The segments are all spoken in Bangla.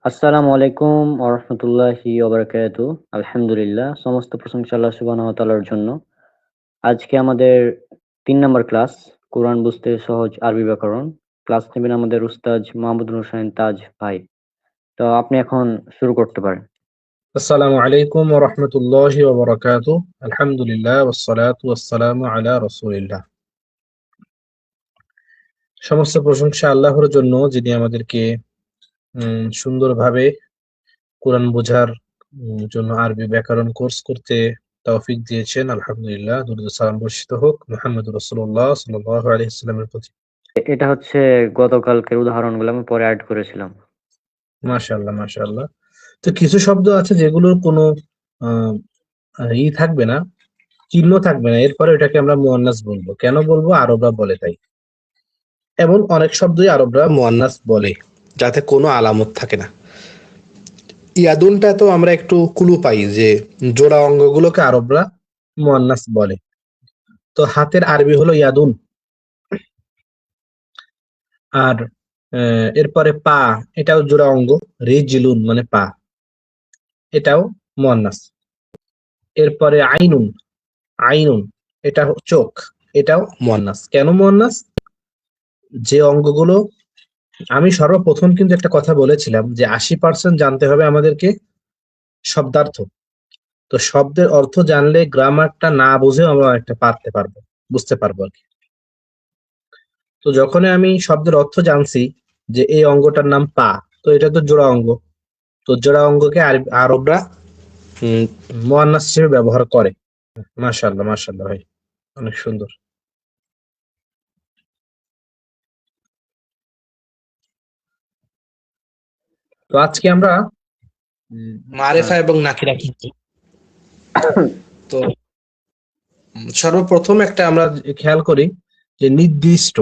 আসসালামু আলাইকুম ওয়া রাহমাতুল্লাহি ওয়া বারাকাতুহু। আলহামদুলিল্লাহ, সমস্ত প্রশংসা আল্লাহ সুবহানাহু ওয়া তাআলার জন্য। আজকে আমাদের ৩ নাম্বার ক্লাস, কোরআন বুঝতে সহজ আরবি ব্যাকরণ। ক্লাস নেবেন আমাদের উস্তাজ মাহমুদুর হোসেন তাজ ভাই। তো আপনি এখন শুরু করতে পারেন। আসসালামু আলাইকুম ওয়া রাহমাতুল্লাহি ওয়া বারাকাতুহু। আলহামদুলিল্লাহ ওয়াসসালাতু ওয়াসসালামু আলা রাসূলিল্লাহ। সমস্ত প্রশংসা আল্লাহর জন্য, যিনি আমাদেরকে সুন্দরভাবে কোরআন বোঝার জন্য আরবি ব্যাকরণ কোর্স করতে তৌফিক দিয়েছেন। আলহামদুলিল্লাহ, দুরূদ ও সালাম বর্ষিত হোক মুহাম্মদুর রাসূলুল্লাহ সাল্লাল্লাহু আলাইহি ওয়াসাল্লামের প্রতি। এটা হচ্ছে গতকালকের উদাহরণগুলো আমি পরে এড করেছিলাম। মাশাআল্লাহ, মাশাআল্লাহ। তো কিছু শব্দ আছে যেগুলোর কোনো আহ থাকবে না, চিহ্ন থাকবে না, এরপরে এটাকে আমরা মুয়ান্নাস বলবো। কেন বলবো? আরবরা বলে তাই। এমন অনেক শব্দই আরবরা মুয়ান্নাস বলে যাতে কোনো আলামত থাকে না। ইয়াদুনটা তো আমরা একটু ক্লু পাই যে জোড়া অঙ্গগুলোকে আরবরা মুয়ান্নাস বলে। তো হাতের আরবি হলো ইয়াদুন। আর এরপরে পা, এটাও জোড়া অঙ্গ। রিজলুন মানে পা, এটাও মুয়ান্নাস। এরপরে আইনুন, আইনুন এটা চোখ, এটাও মুয়ান্নাস। কেন মুয়ান্নাস? যে অঙ্গগুলো, আমি সর্বপ্রথম কিন্তু একটা কথা বলেছিলাম যে 80% জানতে হবে আমাদেরকে শব্দার্থ। তো শব্দের অর্থ জানলে গ্রামারটা না বুঝেও আমরা একটা পারতে পারবো, বুঝতে পারবো আর কি। তো যখন আমি শব্দের অর্থ জানছি যে এই অঙ্গটার নাম পা, তো এটা তো জোড়া অঙ্গ। তো জোড়া অঙ্গকে আরবরা উম মুয়ান্নাস হিসেবে ব্যবহার করে। মাশাআল্লাহ, মাশাআল্লাহ ভাই, অনেক সুন্দর। তো আজকে আমরা হ্যাঁ। মারেফা এবং নাকিরা কি কি? তো সর্বপ্রথম একটা আমরা খেয়াল করি যে নির্দিষ্ট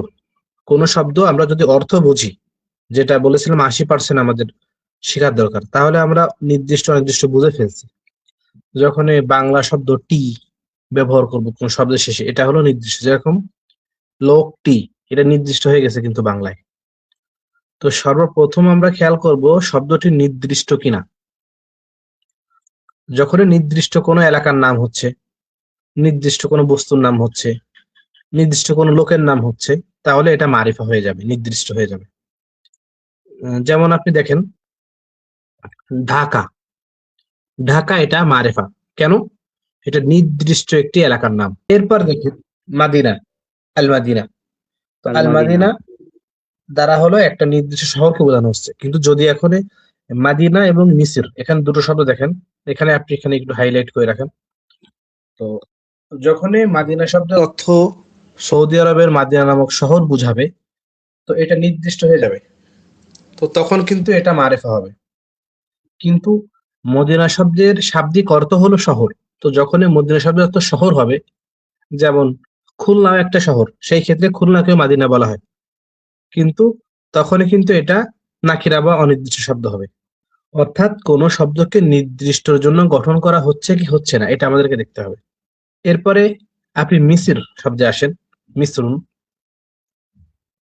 কোন শব্দ আমরা যদি অর্থ বুঝি, যেটা বলেছিলাম 80% আমাদের শেখার দরকার, তাহলে আমরা নির্দিষ্ট অনির্দিষ্ট বুঝে ফেলছি। যখন এই বাংলা শব্দ টি ব্যবহার করব কোন শব্দের শেষে, এটা হলো নির্দিষ্ট। যেরকম লোকটি, এটা নির্দিষ্ট হয়ে গেছে কিন্তু বাংলায়। তো সর্বপ্রথম আমরা খেয়াল করব শব্দটি নির্দিষ্ট কিনা। যখনই নির্দিষ্ট কোনো এলাকার নাম হচ্ছে, নির্দিষ্ট কোনো বস্তুর নাম হচ্ছে, নির্দিষ্ট কোনো লোকের নাম হচ্ছে, তাহলে এটা মারিফা হয়ে যাবে, নির্দিষ্ট হয়ে যাবে। যেমন আপনি দেখেন ঢাকা, ঢাকা এটা মারেফা। কেন? এটা নির্দিষ্ট একটি এলাকার নাম। এরপর দেখেন মাদিনা, আল মাদিনা। তো আল আল মাদিনা। মাদিনা দ্বারা হলো একটা নির্দিষ্ট শহরকে বোঝানো হচ্ছে। কিন্তু যদি এখন মাদিনা এবং মিসর, এখানে দুটো শব্দ দেখেন, এখানে আপনি এখানে একটু হাইলাইট করে রাখেন। তো যখনই মাদিনা শব্দের অর্থ সৌদি আরবের মাদিনা নামক শহর বুঝাবে, তো এটা নির্দিষ্ট হয়ে যাবে। তো তখন কিন্তু এটা মারেফা হবে। কিন্তু মদিনা শব্দের শাব্দিক অর্থ হলো শহর। তো যখনই মদিনা শব্দের অর্থ শহর হবে, যেমন খুলনাও একটা শহর, সেই ক্ষেত্রে খুলনাকেও মাদিনা বলা হয়। কিন্তু তখনই কিন্তু এটা নাকিরা বা অনির্দিষ্ট শব্দ হবে। অর্থাৎ কোন শব্দকে নির্দিষ্টর জন্য গঠন করা হচ্ছে কি হচ্ছে না, এটা আমাদেরকে দেখতে হবে। এরপরে আপনি মিসর শব্দে আসেন, মিসরুন।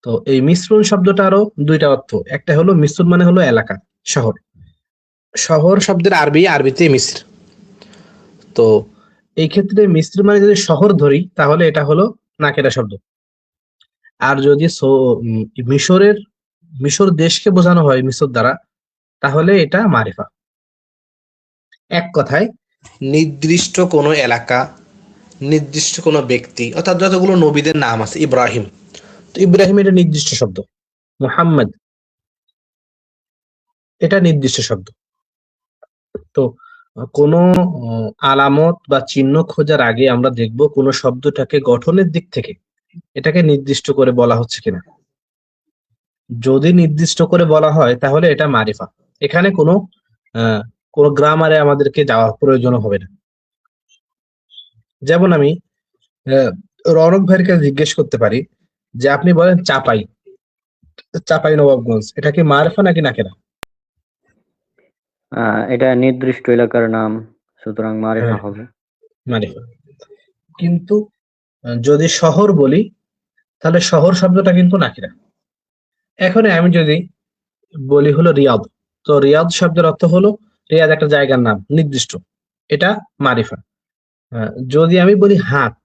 তো এই মিসরুন শব্দটারও দুইটা অর্থ। একটা হলো মিসরুন মানে হলো এলাকা, শহর। শহর শব্দের আরবিতে মিসর। তো এই ক্ষেত্রে মিস্র মানে যদি শহর ধরি, তাহলে এটা হলো নাকেরা শব্দ। আর যদি মিশরের, মিশর দেশকে বোঝানো হয় মিশর দ্বারা, তাহলে এটা মারিফা। এক কথায় নির্দিষ্ট কোনো এলাকা, নির্দিষ্ট কোনো ব্যক্তি, অর্থাৎ যতগুলো নবীদের নাম আছে, ইব্রাহিম, তো ইব্রাহিম এটা নির্দিষ্ট শব্দ। মুহাম্মদ এটা নির্দিষ্ট শব্দ। তো কোনো আলামত বা চিহ্ন খোঁজার আগে আমরা দেখব কোন শব্দটাকে গঠনের দিক থেকে এটাকে নির্দিষ্ট করে বলা হচ্ছে কিনা। যদি নির্দিষ্ট করে বলা হয় তাহলে এটা মারিফা। এখানে কোনো গ্রামারে আমাদেরকে যাওয়ার প্রয়োজন হবে না। যেমন আমি আহ, রৌনক ভাইয়ের কাছে জিজ্ঞেস করতে পারি যে আপনি বলেন চাপাই, চাপাই নবাবগঞ্জ, এটা কি মারিফা নাকি নাকেরা? এটা নির্দিষ্ট এলাকার নাম, সুতরাং মারিফা হ্যাঁ, হবে। মারিফা। কিন্তু যদি শহর বলি, তাহলে শহর শব্দটা কিন্তু নাকিরা। এখন আমি যদি বলি হলো রিয়াদ, তো রিয়াদ শব্দের অর্থ হলো, রিয়াদ একটা জায়গার নাম, নির্দিষ্ট, এটা মারিফা। যদি আমি বলি হাত,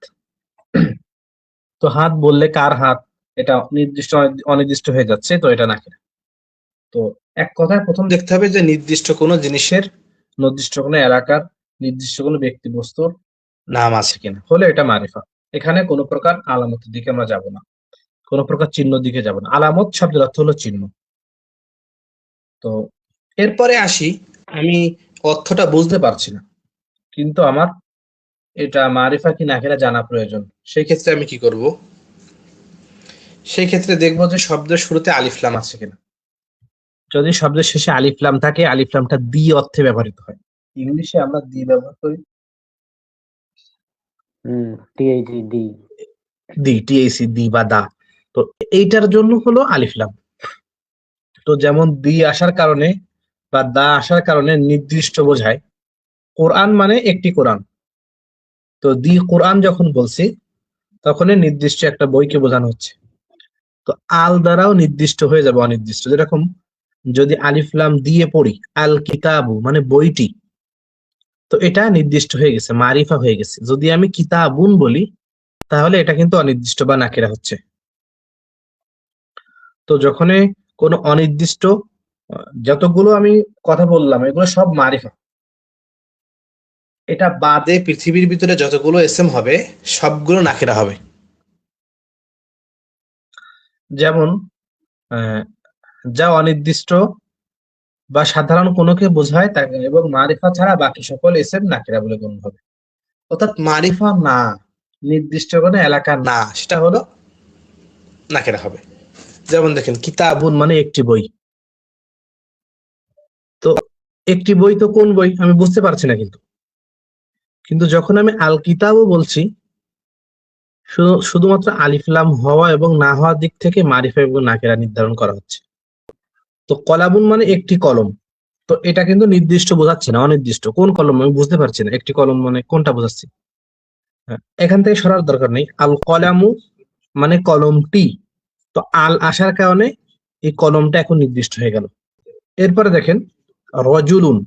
তো হাত বললে কার হাত, এটা নির্দিষ্ট অনির্দিষ্ট হয়ে যাচ্ছে, তো এটা নাকিরা। তো এক কথায় প্রথম দেখতে হবে যে নির্দিষ্ট কোনো জিনিসের, নির্দিষ্ট কোনো এলাকার, নির্দিষ্ট কোনো ব্যক্তি বস্তুর নাম আছে কিনা, হলে এটা মারিফা। এখানে কোনো প্রকার আলামতের দিকে আমরা যাব না, কোনো প্রকার চিহ্ন দিকে যাব না। আলামত শব্দের অর্থ হলো চিহ্ন। তো এরপরে আসি, আমি অর্থটা বুঝতে পারছি না, কিন্তু আমার এটা মারিফা কি নাকিরা জানা প্রয়োজন। সেই ক্ষেত্রে আমি কি করব? সেই ক্ষেত্রে দেখবো যে শব্দের শুরুতে আলিফ লাম আছে কিনা। যদি শব্দের শেষে আলিফ লাম থাকে, আলিফ লামটা দি অর্থে ব্যবহৃত হয়। ইংলিশে আমরা দি ব্যবহার করি, THD। দি, টিএসি, দি বা দা। তো এইটার জন্য হলো আলিফ লাম। তো যেমন দি আসার কারণে বা দা আসার কারণে নির্দিষ্ট বোঝায়। কোরআন মানে একটি কোরআন, তো দি কোরআন যখন বলছি, তখন নির্দিষ্ট একটা বইকে বোঝানো হচ্ছে। তো আল দ্বারাও নির্দিষ্ট হয়ে যাবে অনির্দিষ্ট। যেরকম যদি আলিফ লাম দিয়ে পড়ি, আল কিতাবু মানে বইটি, তো এটা নির্দিষ্ট হয়ে গেছে, মারিফা হয়ে গেছে। যদি আমি কিতাবুন বলি, তাহলে এটা কিন্তু অনির্দিষ্ট বা নাকিরা হচ্ছে। তো যখন কোনো অনির্দিষ্ট, যতগুলো আমি কথা বললাম এগুলো সব মারিফা। এটা বাদে পৃথিবীর ভিতরে যতগুলো এসএম হবে সবগুলো নাকিরা হবে। যেমন আহ, যা অনির্দিষ্ট বা সাধারণ কোনোকে বোঝায় তাকে, এবং মারিফা ছাড়া বাকি সকল এসএম নাকিরা বলে গণ্য হবে। অর্থাৎ মারিফা না, নির্দিষ্ট কোনো এলাকা না, সেটা হলো নাকিরা হবে। যেমন দেখেন কিতাবুন মানে একটি বই, তো একটি বই তো কোন বই আমি বুঝতে পারছি না, কিন্তু কিন্তু যখন আমি আল কিতাবও বলছি, শুধুমাত্র আলিফ লাম হওয়া এবং না হওয়ার দিক থেকে মারিফা এবং নাকিরা নির্ধারণ করা হচ্ছে। তো কলাবুন মানে একটি কলম, তো এটা কিন্তু নির্দিষ্ট বোঝাচ্ছে না, অনির্দিষ্ট। কোন কলম আমি বুঝতে পারছি না, একটি কলম মানে কোনটা বোঝাচ্ছি। হ্যাঁ, এখান থেকে সরার দরকার নেই। আল কলামু মানে কলমটি, তো আল আসার কারণে এই কলমটা এখন নির্দিষ্ট হয়ে গেল। এরপরে দেখেন রজুলুন।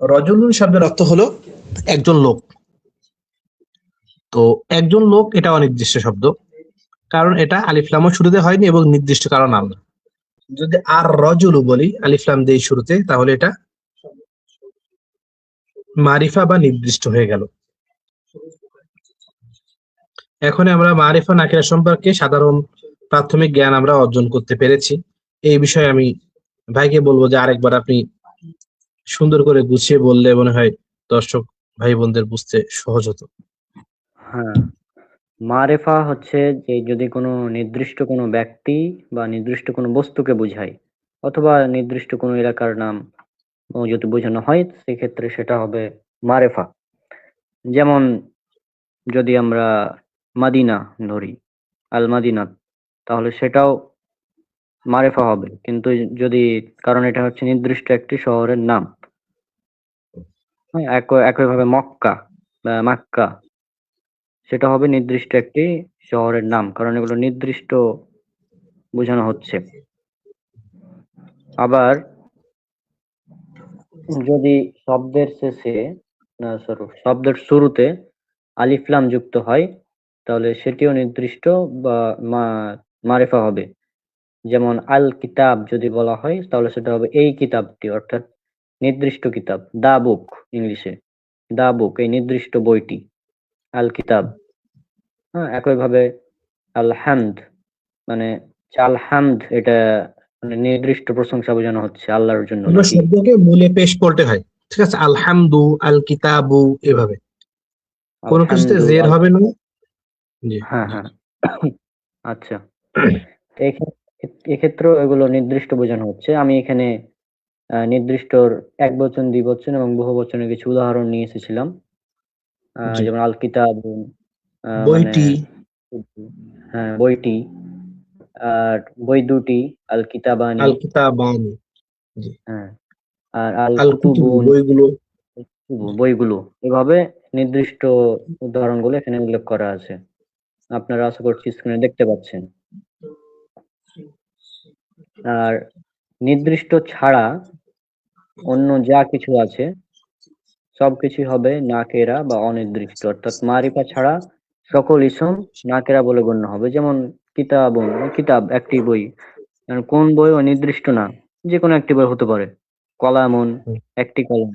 রজুলুন শব্দের অর্থ হলো একজন লোক। তো একজন লোক এটা অনির্দিষ্ট শব্দ, কারণ এটা আলিফ লামও শুরুতে হয়নি এবং নির্দিষ্ট কারণ নাম না। যদি আর রজুলু বলি আলিফ লাম দিয়ে শুরুতে, তাহলে এটা মারিফা বা নির্দিষ্ট হয়ে গেল। এখন আমরা মারিফা নাকিরা সম্পর্কে সাধারণ প্রাথমিক জ্ঞান আমরা অর্জন করতে পেরেছি। এই বিষয়ে আমি ভাইকে বলবো যে আরেকবার আপনি সুন্দর করে গুছিয়ে বললে মনে হয় দর্শক ভাই বোনদের বুঝতে সহজ হতো। হ্যাঁ, মারেফা হচ্ছে যে যদি কোনো নির্দিষ্ট কোনো ব্যক্তি বা নির্দিষ্ট কোনো বস্তুকে বোঝায়, অথবা নির্দিষ্ট কোনো এলাকার নাম যদি বোঝানো হয়, সেক্ষেত্রে সেটা হবে মারেফা। যেমন যদি আমরা মাদিনা ধরি, আল মাদিনা, তাহলে সেটাও মারেফা হবে। কিন্তু যদি, কারণ এটা হচ্ছে নির্দিষ্ট একটি শহরের নাম। হ্যাঁ, একইভাবে মক্কা বা মাক্কা, সেটা হবে নির্দিষ্ট একটি শহরের নাম, কারণ এগুলো নির্দিষ্ট বোঝানো হচ্ছে। আবার যদি শব্দের শেষে, না সরি, শব্দের শুরুতে আলিফ লাম যুক্ত হয়, তাহলে সেটিও নির্দিষ্ট বা মারেফা হবে। যেমন আল কিতাব যদি বলা হয়, তাহলে সেটা হবে এই কিতাবটি, অর্থাৎ নির্দিষ্ট কিতাব। দা বুক, ইংলিশে দা বুক, এই নির্দিষ্ট বইটি আল কিতাব। হ্যাঁ, একইভাবে আল হামদ মানে আল হামদ, এটা মানে নির্দিষ্ট প্রশংসা বোঝানো হচ্ছে আল্লাহর জন্য কোনো নাকি। শব্দকে মূলে পেশ করতে হয়, ঠিক আছে? আলহামদু, আল কিতাবু, এভাবে কোনো কিছুতে আলহামদু জের হবে না। জি। হ্যাঁ, হ্যাঁ। আচ্ছা, এক্ষেত্রেও এগুলো নির্দিষ্ট বোঝানো হচ্ছে। আমি এখানে নির্দিষ্ট এক বচন, দ্বিবচন এবং বহু বচনের কিছু উদাহরণ নিয়ে এসেছিলাম। জি। যেমন আল কিতাব, মানে বইটি, হ্যাঁ বইটি, আর বই দুটি, আল কিতাবানি। আল কিতাবানি। জি। হ্যাঁ, আর আল আল কুতুবু কুতুবুন, বইগুলো। বইগুলো। এভাবে নির্দিষ্ট উদাহরণগুলো এখানে উল্লেখ করা আছে। আপনারা আশা করছি স্ক্রিনে দেখতে পাচ্ছেন। আর নির্দিষ্ট ছাড়া অন্য যা কিছু আছে সবকিছুই হবে নাকেরা বা অনির্দিষ্ট, অর্থাৎ মারিফা ছাড়া সকল ইসম নাকেরা বলে গণ্য হবে। যেমন কিতাবুন, কিতাব একটি বই, কোন বই অনির্দিষ্ট না, যে কোনো একটি বই হতে পারে। কলামুন হুম। একটি কলম,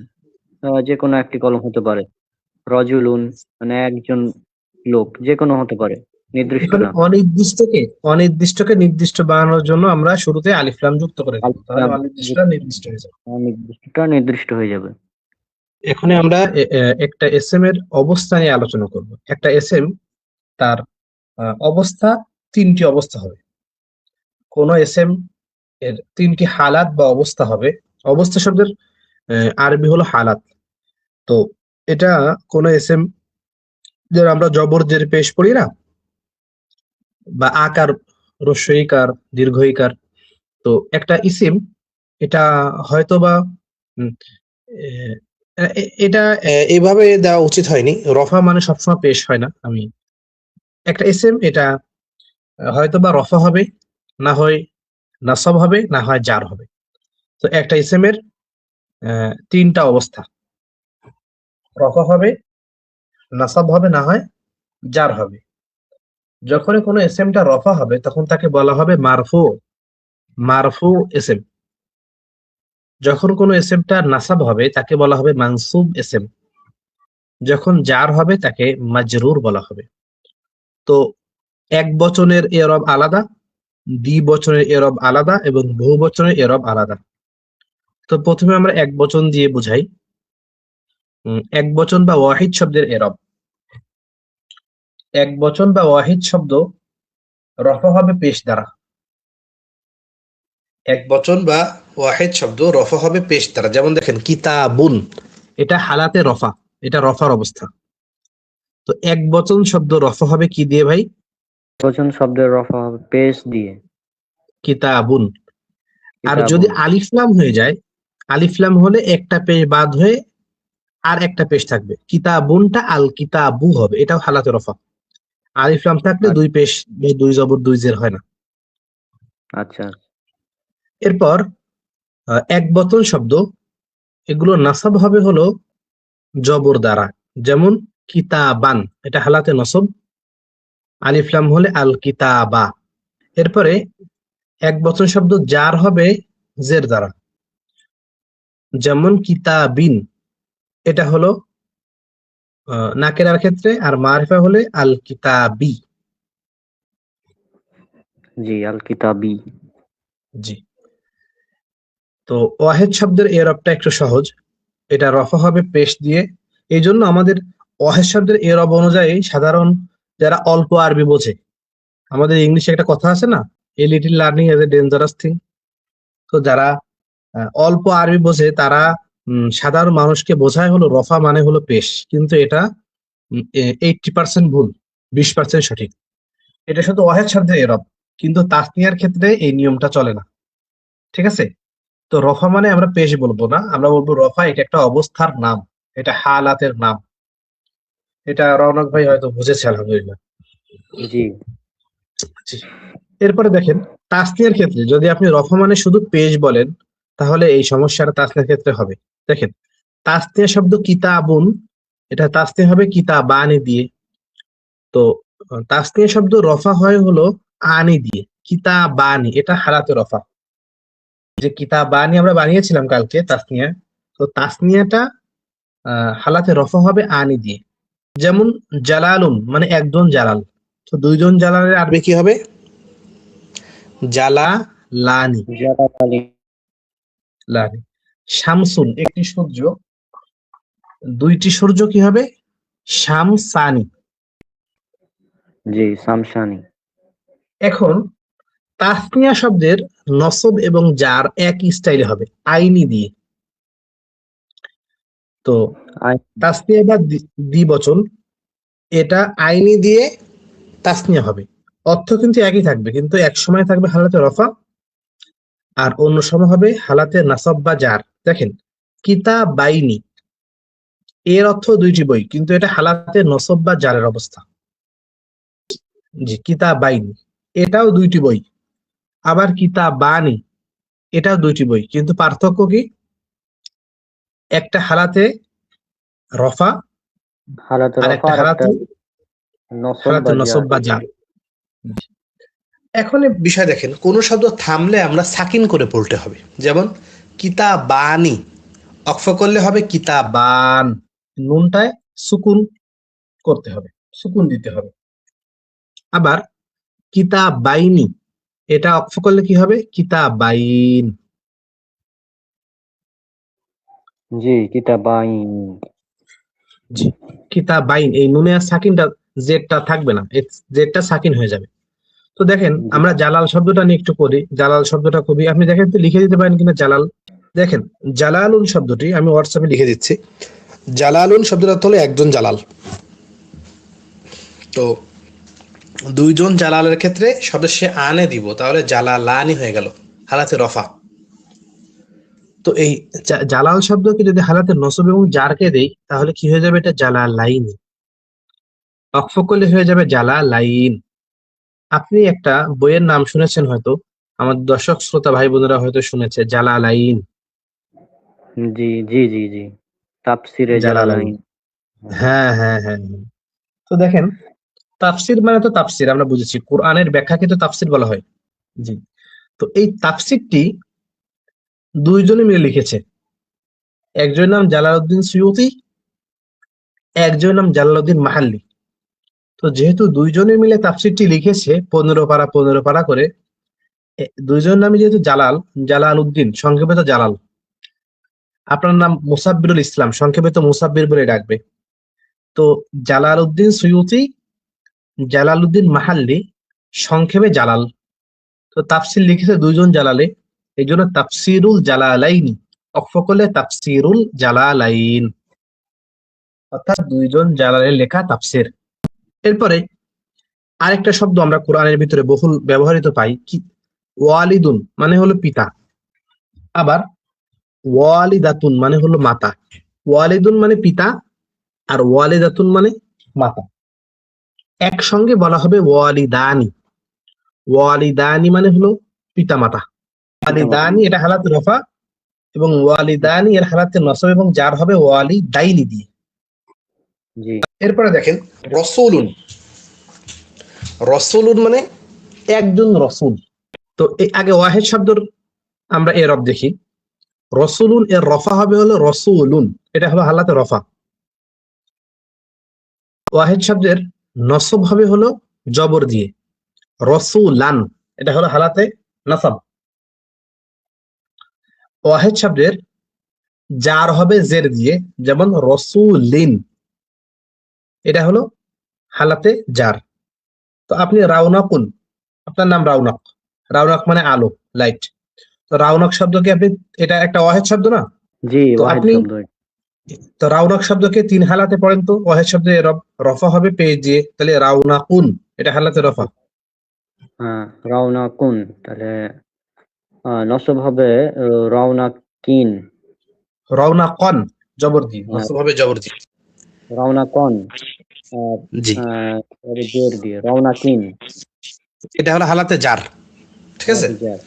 যে কোনো একটি কলম হতে পারে। রজুলুন মানে একজন লোক, যে কোনো হতে পারে, নির্দিষ্ট এখানে না। অনির্দিষ্টকে নির্দিষ্ট বানানোর জন্য আমরা শুরুতে আলিফ লাম যুক্ত করে দেবো, তাহলে আলিফলাম অনির্দিষ্টটা যুক্ত নির্দিষ্ট হয়ে যাবে। অনির্দিষ্টটা নির্দিষ্ট হয়ে যাবে। এখন আমরা একটা এসএম এর অবস্থা নিয়ে আলোচনা করব। একটা এসএম তার অবস্থা, তিনটি অবস্থা হবে। কোন এসএম এর তিনটি হালাত বা অবস্থা হবে। অবস্থা শব্দের আরবি হলো হালাত। তো এটা কোন এসএম, যারা আমরা জবর জের পেশ পড়ি না, বা আকার, হ্রস্বইকার, দীর্ঘইকার। তো একটা ইসিম, এটা হয়তোবা উম, এটা এভাবে দেওয়া উচিত হয়নি। রফা মানে সবসময় পেশ হয় না। আমি একটা এসএম, এটা হয়তোবা রফা হবে, না হয় নাসব হবে, না হয় জার হবে। তো একটা ইসএম এর তিনটা অবস্থা: রফা হবে, নাসব হবে, না হয় জার হবে। যখনই কোনো এসএমটা রফা হবে তখন তাকে বলা হবে মারফু, মারফু এসএম। যখন কোনো এসএমটা নাসাব হবে তাকে বলা হবে মানসুব এসএম। যখন জার হবে তাকে মাজরুর বলা হবে। তো এক বচনের এরব আলাদা, দ্বিবচনের এরব আলাদা এবং বহু বচনের এরব আলাদা। তো প্রথমে আমরা এক বচন দিয়ে বুঝাই। এক বচন বা ওয়াহিদ শব্দের এরব। এক বচন বা ওয়াহিদ শব্দ রফা হবে পেশ দ্বারা। এক বচন বা ওয়াহিদ শব্দ রফা হবে পেশ দ্বারা। যেমন দেখেন কিতাবুন, এটা হালাতে রফা, এটা রফার অবস্থা। তো এক বচন শব্দ রফা হবে কি দিয়ে ভাই? বচন শব্দের রফা হবে পেশ দিয়ে, কিতাবুন। আর যদি কিতাবুন। আলিফলাম হয়ে যায়, আলিফলাম হলে একটা পেশ বাদ হয়ে আর একটা পেশ থাকবে। কিতাবুনটা আল কিতাবু হবে, এটাও হালাতে রফা। আলিফলাম থাকলে দুই পেশ, দুই জবর দুই জের হয় না। আচ্ছা। এরপর এক বচন শব্দ, এগুলো নাসাব হবে হলো জবর দ্বারা। যেমন কিতাবান, এটা হালাতে নসব, আলিফলাম হলে আল কিতাবা। এরপরে এক বচন শব্দ জার হবে জের দ্বারা। যেমন কিতাবিন, এটা হলো নাকেরার ক্ষেত্রে, আর মারিফা হলে আল কিতাবি। জি, আল কিতাবি। জি। তো ওয়াহেদ শব্দের এরবটা একটু সহজ, এটা রফা হবে পেশ দিয়ে। এই জন্য আমাদের ওয়াহেদ শব্দের এরব অনুযায়ী সাধারণ যারা অল্প আরবি বোঝে, আমাদের ইংলিশে একটা কথা আছে না, a little learning is a dangerous thing. তো যারা অল্প আরবি বোঝে তারা সাধারণ মানুষকে বোঝায় হলো রফা মানে হলো পেশ, কিন্তু এটা 80% ভুল, 20% সঠিক। এটা শুধু ওয়াহেদ শব্দের এরব, কিন্তু তাসনিয়ার ক্ষেত্রে এই নিয়মটা চলে না। ঠিক আছে? তো রফা মানে আমরা পেশ বলবো না, আমরা বলবো রফা, এটা একটা অবস্থার নাম, এটা হালাতের নাম। এটা রওনক ভাই হয়তো বুঝেছে, আলহামদুলিল্লাহ। জি। জি। এরপরে দেখেন তাসনিয়ার ক্ষেত্রে যদি আপনি রফা মানে শুধু পেশ বলেন, তাহলে এই সমস্যাটা তাসনিয়ার ক্ষেত্রে হবে। দেখেন তাসনিয়া শব্দ কিতাবুন, এটা তাসনিয়া হবে কিতাবানি দিয়ে। তো তাসনিয়া শব্দ রফা হয় হলো আনি দিয়ে, কিতাবানি, এটা হালাতে রফা। যে কিতাবানি আমরা বানিয়েছিলাম কালকে তাসনিয়া, তো তাসনিয়াটা হালাতে রফা হবে আনি দিয়ে। যেমন জালালুন মানে একজন জালাল, তো দুইজন জালালের আরবি কি হবে? জালা লানি, জালালি। লানি। শামসুন একটি সূর্য, দুইটি সূর্য কি হবে? শামসানি। জি, সামসানি। এখন তাসনিয়া শব্দের নসব এবং জার একই স্টাইলে হবে, আইনি দিয়ে। তো আই। তাসনিয়া বা দ্বিবচন, এটা আইনি দিয়ে তাসনিয়া হবে। অর্থ কিন্তু একই থাকবে, কিন্তু এক সময় থাকবে হালাতে রফা, আর অন্য সময় হবে হালাতে নাসব বা জার। দেখেন কিতাবাইনি, এর অর্থ দুইটি বই, কিন্তু এটা হালাতে নসব বা জারের অবস্থা। জি, কিতাবাইনি, এটাও দুইটি বই। আবার কিতাবানি, এটাও দুইটি বই, কিন্তু পার্থক্য কি? একটা হালাতে রফা হালাতে আর রফা একটা আর একটা হালাতে নসব হালাতে বা নসব জার। বা জার। এখন এই বিষয় দেখেন, কোন শব্দ থামলে আমরা সাকিন করে পড়তে হবে। যেমন কিতাবানি, অক্ফ করলে হবে কিতাবান, নুনটায় সুকুন করতে হবে, সুকুন দিতে হবে। আবার কিতাবাইনি, এটা অক্ফ করলে কি হবে? কিতাবাইন। জি, কিতাবাইন। জি, কিতাবাইন, এই নুনে আর সাকিনটা, জেডটা থাকবে না, জেডটা সাকিন হয়ে যাবে। তো দেখেন, জি আমরা জালাল শব্দটা নিয়ে একটু পড়ি। জালাল শব্দটা খুবই, আপনি দেখেন তো, লিখে দিতে পারেন কিনা জালাল। দেখেন, জালালুন শব্দটি আমি হোয়াটসঅ্যাপে লিখে দিচ্ছি। জালালুন শব্দটা হলো একজন জালাল। তো দুইজন জালালের ক্ষেত্রে সদস্যে আনে দিব, তাহলে জালালানি হয়ে গেল, হালাতে রফা। তো এই জালাল শব্দকে যদি হালাতে নসব এবং জারকে দেই, তাহলে কি হয়ে যাবে? এটা জালালাইনি। অক্ফ করলে হয়ে যাবে জালালাইন। আপনি একটা বইয়ের নাম শুনেছেন হয়তো, আমার দর্শক শ্রোতা ভাই বোনেরা হয়তো শুনেছে, জালালাইন। জি জি জি জি, তাফসিরে জালালাইন, জালালাইন। হ্যাঁ হ্যাঁ হ্যাঁ হ্যাঁ। তো দেখেন, তাফসির মানে তো তাফসির, আমরা বুঝেছি, কোরআনের ব্যাখ্যাকে তো তাফসির বলা হয়। জি। তো এই তাফসিরটি দুইজনে মিলে লিখেছে। একজনের নাম জালালউদ্দিন সুয়ুতি, একজনের নাম জালালউদ্দিন মাহাল্লি। তো যেহেতু দুইজনে মিলে তাফসিরটি লিখেছে 15 পারা 15 পারা করে, দুইজনের নামে যেহেতু জালাল, জালাল উদ্দিন সংক্ষেপে তো জালাল, আপনার নাম মুসাব্বিরুল ইসলাম সংক্ষেপে তো মুসাব্বির বলে ডাকবে। তো জালাল উদ্দিন সুয়ুতি, জালাল উদ্দিন মাহাল্লি, সংক্ষেপে জালাল। তো তাফসির লিখেছে দুইজন জালালে, এই জন্য তাফসিরুল জালালাইনি, অক্ফ করলে তাফসিরুল জালালাইন, অর্থাৎ দুইজন জালালের লেখা তাফসির। এরপরে আরেকটা শব্দ আমরা কোরআনের ভিতরে বহুল ব্যবহৃত পাই, কি? ওয়ালিদুন মানে হলো পিতা, আবার ওয়ালিদাতুন মানে হলো মাতা। ওয়ালিদুন মানে পিতা, আর ওয়ালিদাতুন মানে মাতা। একসঙ্গে বলা হবে ওয়ালিদানি। ওয়ালিদানি মানে হলো পিতা মাতা। পিতামাতা। ওয়ালিদানি এটা হালাত রফা, এবং ওয়ালিদানি এর হালাতে নসব এবং জার হবে ওয়ালিদাইনি দিয়ে। জি এরপরে দেখেন, রসুলুন। রসুলুন মানে একজন রসুল। তো এই আগে ওয়াহেদ শব্দর আমরা এর রব দেখি। রসুলুন এর রফা হবে হলো রসুলুন, এটা হবে হালাতে রফা। ওয়াহেদ শব্দের নসব হবে হলো জবর দিয়ে, রসুলান, এটা হলো হালাতে নসব। ওয়াহেদ শব্দের জার হবে জের দিয়ে, যেমন রসুলিন, এটা হলো হালাতে জার। তো আপনি রাউনাকুন, আপনার নাম রাউনাক, রাউনাক মানে আলো, লাইট। তো রাউনাক শব্দকে আপনি, এটা একটা ওয়াহেদ শব্দ না? জি, তো ওয়াহিদ আপনি, শব্দ এটা। তো রাউনাক শব্দকে 3 হালাতে পড়েন তো, ওয়াহেদ শব্দে রফা হবে পেজ দিয়ে, তাহলে রাউনাকুন, এটা হালাতে রফা। হ্যাঁ, রওনা কুন, তাহলে নসব হবে রওনা কিন। রওনাকন জবর দিয়ে, হ্যাঁ, নসব হবে জবর দিয়ে। রওনা কন, আর জি, জের দিয়ে রওনা কিন। এটা হলো হালাতে জার, ঠিক আছে। হালাতে জার।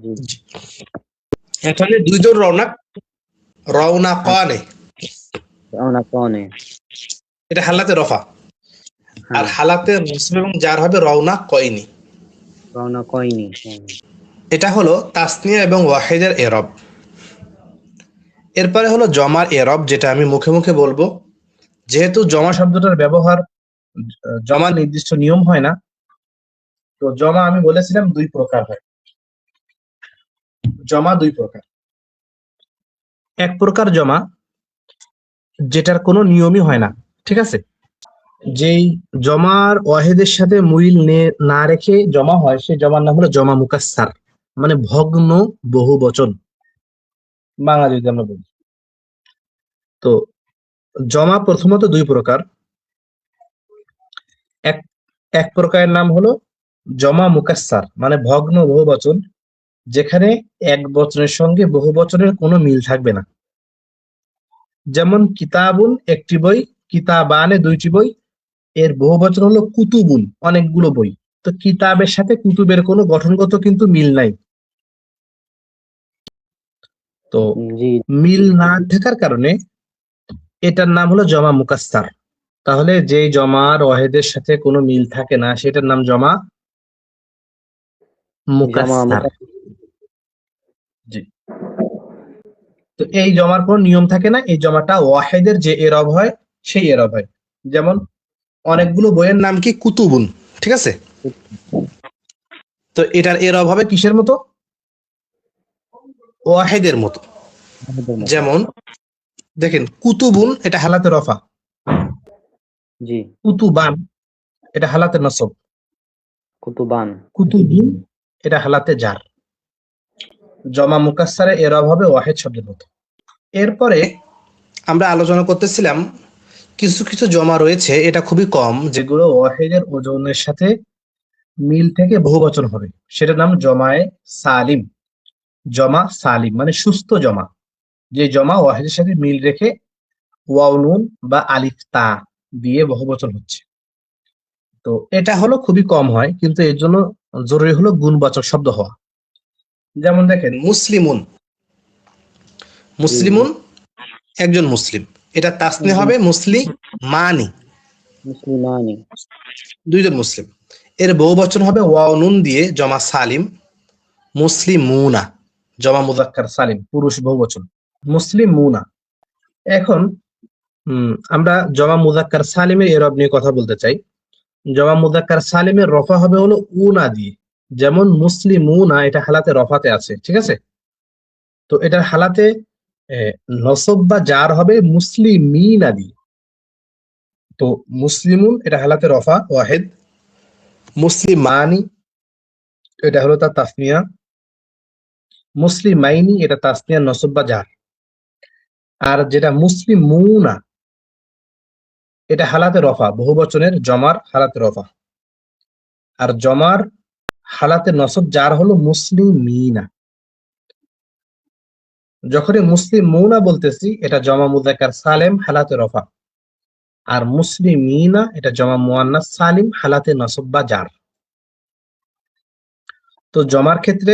জি। জি। এখানে দুইজন রওনাক, রওনাকানে, রওনা কনে। এটা হালাতে রফা। আর হ্যাঁ, হালাতে নসব এবং জার হবে রওনা কয়নি। রওনা কয়নি। এটা হলো তাসনিয়া এবং ওয়াহিদের এরব। এরপরে হলো জমার এরব, যেটা আমি মুখে মুখে বলবো। যেহেতু জমা শব্দটার ব্যবহার, জমা নির্দিষ্ট নিয়ম হয় না, তো জমা আমি বলেছিলাম 2 প্রকার হয়। জমা 2 প্রকার। এক প্রকার জমা যেটার কোনো নিয়মই হয় না, ঠিক আছে। যেই জমার ওয়াহেদের সাথে মুইল না রেখে জমা হয়, সেই জমার নাম হলো জমা মুকাসসার, মানে ভগ্ন বহু বচন, বাংলা যদি আমরা বলি। তো জমা প্রথমত 2 প্রকার। এক এক প্রকারের নাম হলো জমা মুকাসসার, মানে ভগ্ন বহু বচন, যেখানে এক বচনের সঙ্গে বহু বচনের কোনো মিল থাকবে না। যেমন কিতাবুন একটি বই, কিতাবানে 2টি বই। এর বহু বচন হলো কুতুবুন, অনেকগুলো বই। তো কিতাবের সাথে কুতুবের কোনো গঠনগত কিন্তু মিল নাই। তো জি মিল না থাকার কারণে এটার নাম হলো জমা মুকাস্সার। তাহলে যেই জমার ওয়াহেদের সাথে কোনো মিল থাকে না সেটার নাম জমা জমা মুকাস্সার। জি। তো এই জমার কোনো নিয়ম থাকে না, এই জমাটা ওয়াহেদের যে এরব হয় সেই এরব হয়। যেমন অনেকগুলো বইয়ের নাম কি কুতুবুন, ঠিক আছে? তো এটার এরব হবে কিসের মতো? ওয়াহেদের মতো। যেমন দেখেন কুতুবুন এটা হালাতে রফা, জি কুতুবান এটা হালাতে নসব, কুতুবান। কুতুবিন এটা হালাতে জার। জমা মুকাস্সারে এরব হবে ওয়াহেদ শব্দের মতো। এরপরে আমরা আলোচনা করতেছিলাম কিছু কিছু জমা রয়েছে, এটা খুবই কম, যেগুলো ওয়াহেদের ওজনের সাথে মিল থেকে বহুবচন হবে, সেটার নাম জমায়ে সালিম। জমা সালিম মানে সুস্থ জমা, যে জমা ওয়াহেদের সাথে মিল রেখে ওয়াও নুন বা আলিফ তা দিয়ে বহুবচন হচ্ছে। তো এটা হলো খুবই কম হয়, কিন্তু এর জন্য জরুরি হলো গুণবাচক শব্দ হওয়া। যেমন দেখেন মুসলিমুন, মুসলিমুন একজন মুসলিম, এটা তাসনিয়া হবে মুসলিমানি, মুসলিমানি। দুইজন মুসলিম। এর বহুবচন হবে ওয়াও নুন দিয়ে জমা সালিম, মুসলিমুনা জমা মুযাক্কার সালিম পুরুষ বহুবচন, মুসলিমুনা। এখন আমরা জমা মুযাক্কার সালিমের এরব নিয়ে কথা বলতে চাই। জমা মুযাক্কার সালিমের রফা হবে হলো উনা দিয়ে। যেমন মুসলিমুনা এটা হালাতে রফাতে আছে, ঠিক আছে? তো এটার হালাতে নসব বা জার হবে মুসলিমিনা দিয়ে। তো মুসলিমুন এটা হালাতে রফা ওয়াহেদ, মুসলিমানি এটা হলো তার তাসনিয়া, মুসলিমাইনি এটা তাসনিয়া নসব বা জার। আর যেটা মুসলিমুনা এটা হালাতে রফা, বহুবচনের জমার হালাতে রফা। আর জমার হালাতে নসব জার হলো মুসলিমিনা। যখনই মুসলিমুনা বলতেছি এটা জমা মুযাক্কার সালেম হালাতে রফা, আর মুসলিমিনা এটা জমা মুয়ান্নাস সালিম হালাতে নসব বা জার। তো জমার ক্ষেত্রে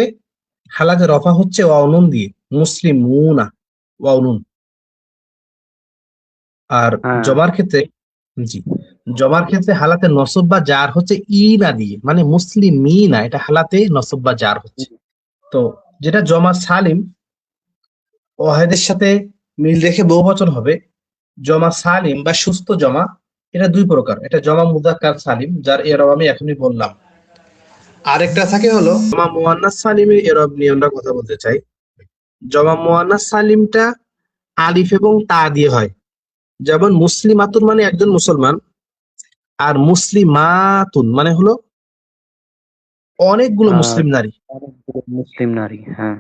হালাতে রফা হচ্ছে ওয়াও নুন দিয়ে, মুসলিমুনা ওয়াও নুন। আর হ্যাঁ জমার ক্ষেত্রে, জি, জমার ক্ষেত্রে হালাতে নসব বা জার হচ্ছে ইনা দিয়ে, মানে মুসলিমিনা এটা হালাতে নসব বা জার হচ্ছে। তো যেটা জমা সালিম ওয়াহেদের সাথে মিল রেখে বহুবচন হবে, জমা সালিম বা সুস্থ জমা, এটা দুই প্রকার। এটা জমা মুযাক্কার সালিম যার এরব আমি এখনই বললাম। আরেকটা থাকে হলো জমা মুয়ান্নাস সালিমের এরব নিয়ে আমরা কথা বলতে চাই। জমা মুয়ান্নাস সালিমটা আলিফ এবং তা দিয়ে হয়। যেমন মুসলিমাতুন মানে একজন মুসলমান, আর মুসলিমাতুন মানে হলো অনেকগুলো মুসলিম নারী। অনেকগুলো মুসলিম নারী। হ্যাঁ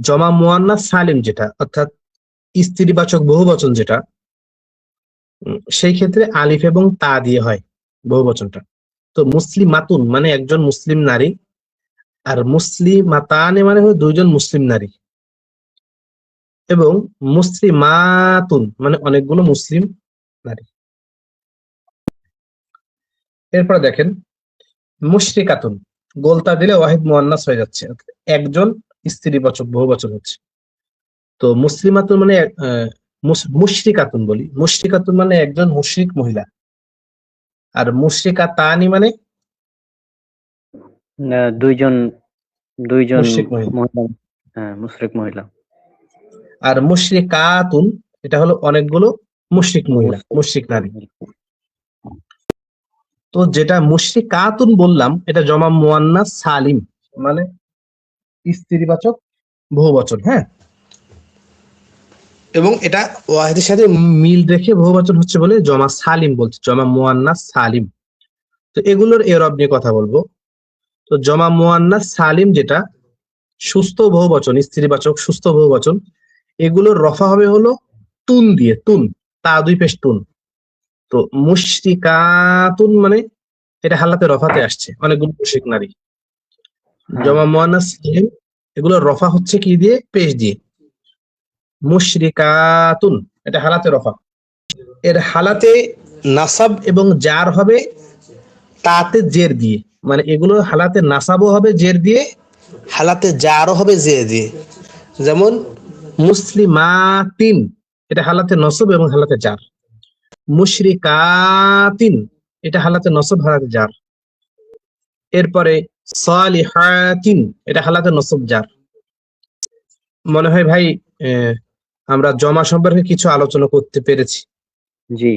জমা মুয়ান্নাস সালিম যেটা অর্থাৎ স্ত্রীবাচক বহুবচন যেটা, সেই ক্ষেত্রে আলিফ এবং তা দিয়ে হয় বহুবচনটা। তো মুসলিমাতুন মানে একজন মুসলিম নারী, আর মুসলিমাতানে মানে হলো দুইজন মুসলিম নারী, এবং মুসলিমাতুন মানে অনেকগুলো মুসলিম নারী। এরপর দেখেন মুশরিকাতুন, গোলতা দিলে ওয়াহিদ মুয়ান্নাস হয়ে যাচ্ছে, একজন স্ত্রীবাচক বহুবচন হচ্ছে। তো মুসলিমাতুন মানে মুশরিকাতুন বলি, মুশরিকাতুন মানে একজন মুশরিক মহিলা, আর মুশরিকাতানি মানে দুইজন দুইজন মুশরিক মহিলা। মহিলা। হ্যাঁ মুশরিক মহিলা। আর মুশরিকাতুন এটা হলো অনেকগুলো মুশরিক মহিলা, মুশরিক নারী। তো যেটা মুশরিকাতুন বললাম এটা জমা মুয়ান্নাস সালিম মানে স্ত্রীবাচক বহুবচন, হ্যাঁ, এবং এটা ওয়াহিদের সাথে মিল রেখে বহুবচন হচ্ছে বলে জমা সালিম বলছে, জমা মুয়ান্নাস সালিম। তো এগুলোর এরব নিয়ে কথা বলবো। তো জমা মুয়ান্নাস সালিম যেটা সুস্থ বহুবচন, স্ত্রীবাচক সুস্থ বহুবচন, এগুলোর রফা হবে হলো তুন দিয়ে, তুন তা দুই পেশ তুন। তো মুশরিকাতুন মানে এটা হালাতে রফাতে আসছে, অনেকগুলো মুশরিক নারী। জমা মুয়ান্নাস সালিম এগুলোর রফা হচ্ছে কি দিয়ে? পেশ দিয়ে, মুশরিকাতুন এটা হালাতে রফা। এর হালাতে নাসাব এবং জার হবে তাতে জের দিয়ে, মানে এগুলো হালাতে নাসাবও হবে জের দিয়ে, হালাতে জারও হবে জের দিয়ে। যেমন মুসলিমাতিন, এটা হালাতে নসব এবং হালাতে জার। মুশরিকাতিন, এটা হালাতে নসব হালাতে জার। এরপরে সালিহাতিন, এটা হালাতে নসব জার। মনে হয় ভাই আমরা জমা সম্পর্কে কিছু আলোচনা করতে পেরেছি। জি।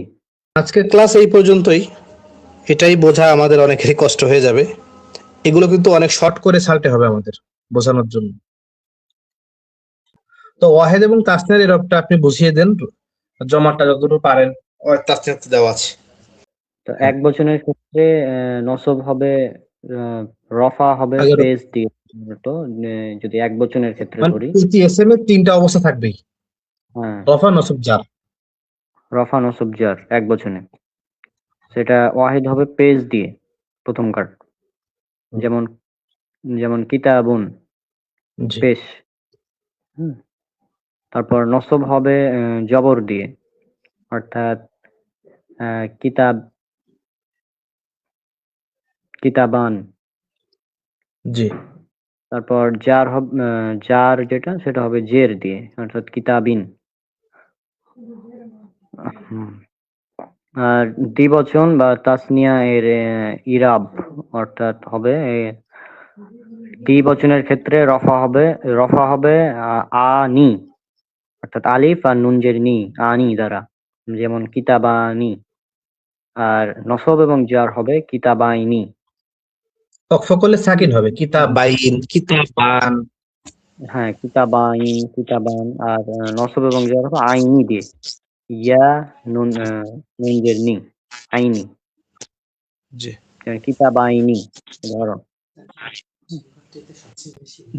আজকের ক্লাস এই পর্যন্তই। এটাই বোঝা আমাদের অনেকেরই কষ্ট হয়ে যাবে। এগুলো কিন্তু অনেক শর্ট করে ছাড়তে হবে আমাদের বোঝানোর জন্য। তো ওয়াহেদ এবং তাসনিয়ার এরবটা আপনি বুঝিয়ে দেন, জমাটা যতটুকু পারেন। ওয়াহেদ তাসনিয়াতে দেওয়া আছে। তো এক বচনের ক্ষেত্রে নসব হবে, রফা হবে আগে পেজ দিয়ে। তো যদি এক বচনের ক্ষেত্রে মানে ধরি, প্রতি এসএম এর তিনটা অবস্থা থাকবেই, হ্যাঁ, রফা নসব জার। রফা নসব জার এক বচনে, সেটা ওয়াহিদ হবে পেজ দিয়ে প্রথমকার। যেমন যেমন কিতাবুন, জি পেশ। হুম। তারপর নসব হবে জবর দিয়ে, অর্থাৎ কিতাব, কিতাবান। জি তারপর জার হবে, জার যেটা সেটা হবে জের দিয়ে, অর্থাৎ কিতাবিন। হুম। আর দ্বিবচন বা তাসনিয়া এর ইরাব অর্থাৎ হবে দ্বিবচনের ক্ষেত্রে রফা হবে আনি, অর্থাৎ আলিফ আর নুন জের নি, আনি দ্বারা। যেমন কিতাবানি। আর নসব এবং জার হবে কিতাবাইনি। অক্ষ করলে সাকিন হবে, কিতাবাইন, কিতাবান। হ্যাঁ, কিতাবাইন, কিতাবান। আর নসব এবং জার হবে আইনি দিয়ে, ইয়া নুন, নুন জের নি, আইনি। জি কিতাবাইনি উদাহরণ।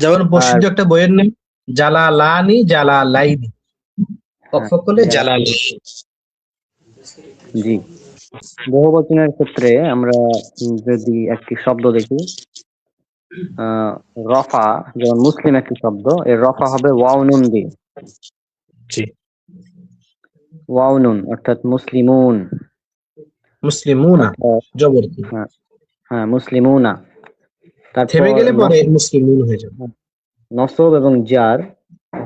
যেমন আর প্রসিদ্ধ একটা বইয়ের নাম জালালানি, জালালাইনি, অক্ষ হ্যাঁ, করলে যারা, জালালাই। জি। বহুবচনের ক্ষেত্রে আমরা যদি একটি শব্দ দেখি, আহ রফা, যেমন মুসলিম একটি শব্দ, এর রফা হবে ওয়াও নুন দিয়ে। জি ওয়াও নুন অর্থাৎ মুসলিমুন। মুসলিমুনা, অর্থাৎ জবর কি, হ্যাঁ, হ্যাঁ মুসলিমুনা। থেমে তারপর গেলে পরে মুসলিমুন হয়ে যাবে। নসব এবং জার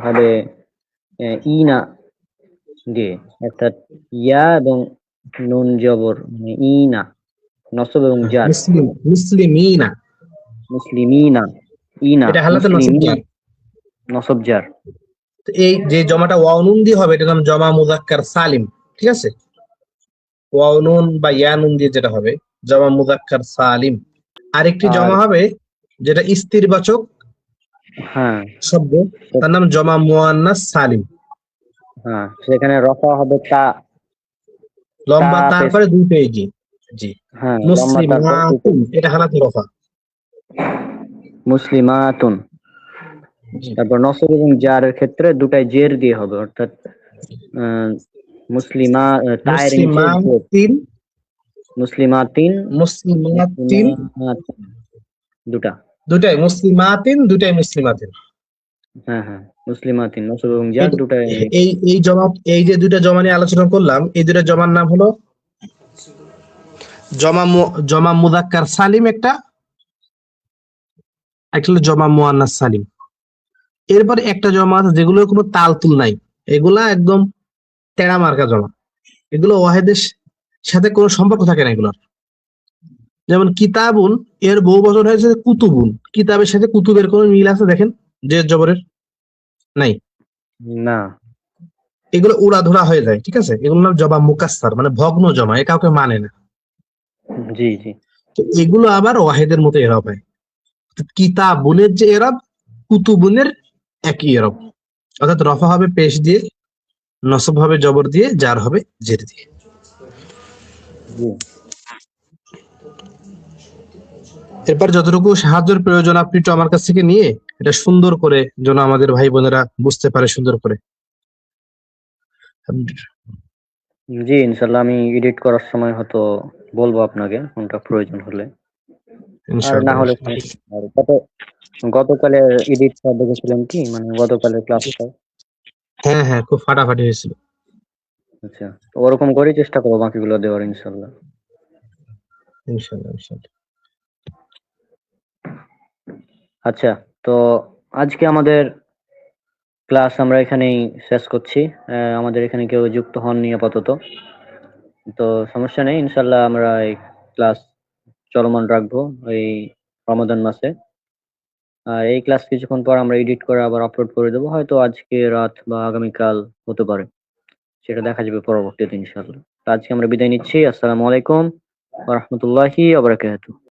হবে ইনা দিয়ে, অর্থাৎ ইয়া এবং নুন জবর, মানে ইনা, নসব এবং হ্যাঁ, জার। মুসলিমিনা, মুসলিমিনা, ইনা, এটা হালাতে নসব মুসলিমিনা, জার। নসব জার। তো এই যে জমাটা ওয়াও নুন দিয়ে হবে, এটা নাম জমা মুজাক্কার সালিম। ঠিক আছে, ওয়াও নুন বা ইয়া নুন দিয়ে যেটা হবে জমা মুজাক্কার সালিম। আরেকটি আর জমা হবে যেটা স্ত্রীবাচক হ্যাঁ, শব্দ, তার নাম জমা মুয়ান্নাস সালিম। হ্যাঁ সেখানে রফা হবে তা, তা লম্বা পেশ। তারপরে দুই পেজি। জি হ্যাঁ, লম্বা তারপর মুসলিমাতুন, এটা হালাতে রফা। মুসলিমাতুন। জি তারপর নসব এবং জারের ক্ষেত্রে দুটাই জের দিয়ে হবে, অর্থাৎ আহ, মুসলিমা, তায়ের নিচে জের। মুসলিমাতিন, মুসলিমাতিন, মুসলিমাতিন, মুসলিমাতিন, দুটা। দুটাই মুসলিমাতিন। হ্যাঁ, হ্যাঁ, মুসলিমাতিন, নসব এবং জার এই দুটাই। এই এই জমা, এই যে দুইটা জমা নিয়ে আলোচনা করলাম, এই দুইটা জমার নাম হলো জমা মুজাক্কার সালিম একটা, একটা হলো জমা মুয়ান্নাস সালিম। এরপরে একটা জমা আছে যেগুলো কোনো তাল তুল নাই, এগুলা একদম তেড়া মার্কা জমা। এগুলো ওয়াহেদের সাথে কোনো সম্পর্ক থাকে না এগুলোর। যেমন কিতাবুন, এর বহু বছর হয়েছে কুতুবুন, কিতাবের সাথে কুতুবের কোনো মিল আছে দেখেন যে জবরের? নাই। না। এগুলো উড়াধুরা হয়ে যায়, ঠিক আছে, এগুলো নাম জমা মুকাস্সার, মানে ভগ্ন জমা, এ কাউকে মানে না। জি, জি, তো এগুলো আবার ওয়াহেদের মতো এরব হয়। কিতাবুনের যে এরব, কুতুবুনের একই এরব। অর্থাৎ রফা হবে পেশ দিয়ে, নসব হবে জবর দিয়ে, জার হবে জের দিয়ে। জি, এরপর যতটুকু সাহায্যের প্রয়োজন আপনি একটু আমার কাছ থেকে নিয়ে এটা সুন্দর করে যেন আমাদের ভাই বোনেরা বুঝতে পারে সুন্দর করে। জি, ইনশাল্লাহ আমি এডিট করার সময় হয়তো বলবো আপনাকে কোনটা প্রয়োজন হলে। আর না ইনশাআল্লাহ হলে ইনশাআল্লাহ। সমস্যা নেই। আর গতকালের এডিটটা দেখেছিলেন কি, মানে গতকালের ক্লাসটা? হ্যাঁ হ্যাঁ, খুব ফাটাফাটি হয়েছিল। আচ্ছা, তো ওরকম করেই চেষ্টা করবো বাকিগুলো দেওয়ার ইনশাল্লাহ। ইনশাআল্লাহ ইনশাআল্লাহ। আচ্ছা, তো আজকে আমাদের ক্লাস আমরা এখানেই শেষ করছি। আমাদের এখানে কেউ যুক্ত হননি আপাতত। তো সমস্যা নেই, ইনশাল্লাহ আমরা এই ক্লাস চলমান রাখবো এই রমাদান মাসে। আর এই ক্লাস কিছুক্ষণ পর আমরা এডিট করে আবার আপলোড করে দেবো, হয়তো আজকে রাত বা আগামীকাল হতে পারে, সেটা দেখা যাবে পরবর্তীতে ইনশাল্লাহ। তো আজকে আমরা বিদায় নিচ্ছি। আসসালামু আলাইকুম ওয়া রাহমাতুল্লাহি ওয়া বারাকাতুহু।